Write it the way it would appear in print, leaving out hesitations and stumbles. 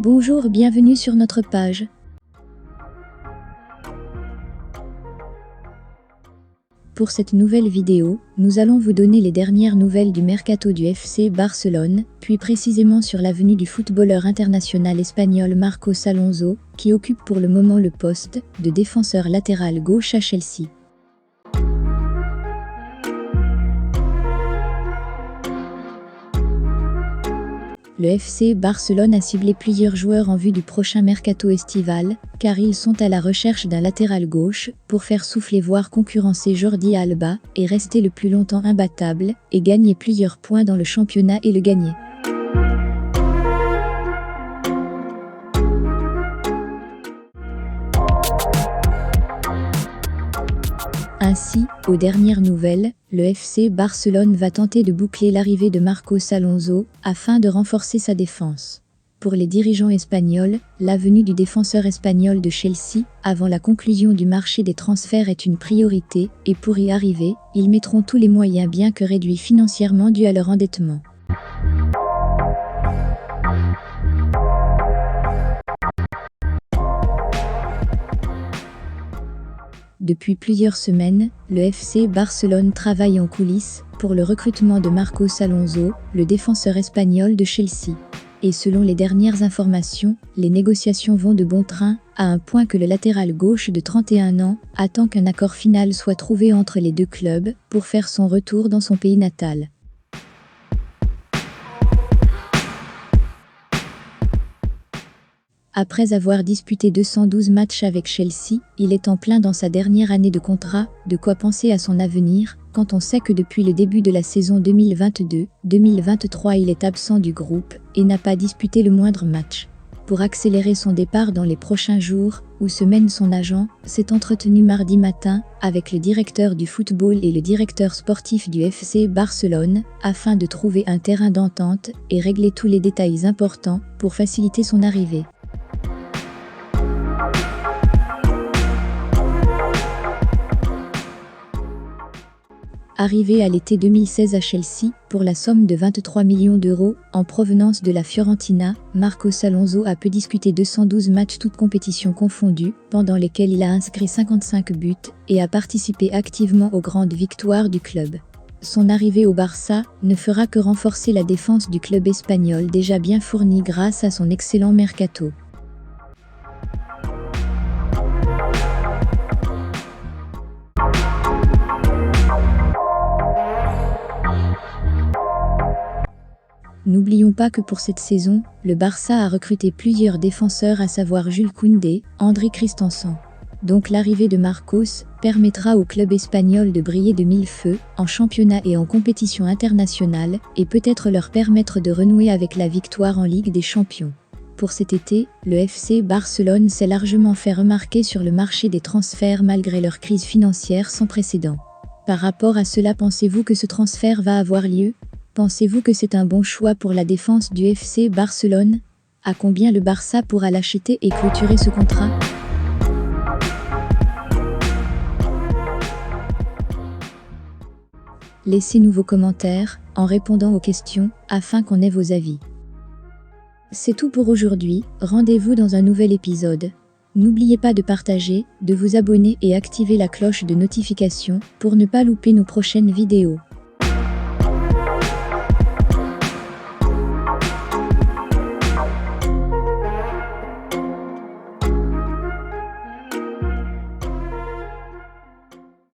Bonjour, bienvenue sur notre page. Pour cette nouvelle vidéo, nous allons vous donner les dernières nouvelles du mercato du FC Barcelone, puis précisément sur la venue du footballeur international espagnol Marcos Alonso, qui occupe pour le moment le poste de défenseur latéral gauche à Chelsea. Le FC Barcelone a ciblé plusieurs joueurs en vue du prochain mercato estival, car ils sont à la recherche d'un latéral gauche pour faire souffler voire concurrencer Jordi Alba et rester le plus longtemps imbattable et gagner plusieurs points dans le championnat et le gagner. Ainsi, aux dernières nouvelles, le FC Barcelone va tenter de boucler l'arrivée de Marcos Alonso afin de renforcer sa défense. Pour les dirigeants espagnols, la venue du défenseur espagnol de Chelsea avant la conclusion du marché des transferts est une priorité et pour y arriver, ils mettront tous les moyens bien que réduits financièrement dû à leur endettement. Depuis plusieurs semaines, le FC Barcelone travaille en coulisses pour le recrutement de Marcos Alonso, le défenseur espagnol de Chelsea. Et selon les dernières informations, les négociations vont de bon train, à un point que le latéral gauche de 31 ans attend qu'un accord final soit trouvé entre les deux clubs pour faire son retour dans son pays natal. Après avoir disputé 212 matchs avec Chelsea, il est en plein dans sa dernière année de contrat, de quoi penser à son avenir, quand on sait que depuis le début de la saison 2022-2023 il est absent du groupe et n'a pas disputé le moindre match. Pour accélérer son départ dans les prochains jours, ou semaines, son agent s'est entretenu mardi matin avec le directeur du football et le directeur sportif du FC Barcelone, afin de trouver un terrain d'entente et régler tous les détails importants pour faciliter son arrivée. Arrivé à l'été 2016 à Chelsea, pour la somme de 23 millions d'euros, en provenance de la Fiorentina, Marcos Alonso a peu disputé 212 matchs toutes compétitions confondues, pendant lesquels il a inscrit 55 buts et a participé activement aux grandes victoires du club. Son arrivée au Barça ne fera que renforcer la défense du club espagnol déjà bien fournie grâce à son excellent mercato. N'oublions pas que pour cette saison, le Barça a recruté plusieurs défenseurs à savoir Jules Koundé, André Christensen. Donc l'arrivée de Marcos permettra au club espagnol de briller de mille feux, en championnat et en compétition internationale, et peut-être leur permettre de renouer avec la victoire en Ligue des Champions. Pour cet été, le FC Barcelone s'est largement fait remarquer sur le marché des transferts malgré leur crise financière sans précédent. Par rapport à cela, pensez-vous que ce transfert va avoir lieu ? Pensez-vous que c'est un bon choix pour la défense du FC Barcelone ? À combien le Barça pourra l'acheter et clôturer ce contrat ? Laissez-nous vos commentaires en répondant aux questions afin qu'on ait vos avis. C'est tout pour aujourd'hui, rendez-vous dans un nouvel épisode. N'oubliez pas de partager, de vous abonner et activer la cloche de notification pour ne pas louper nos prochaines vidéos.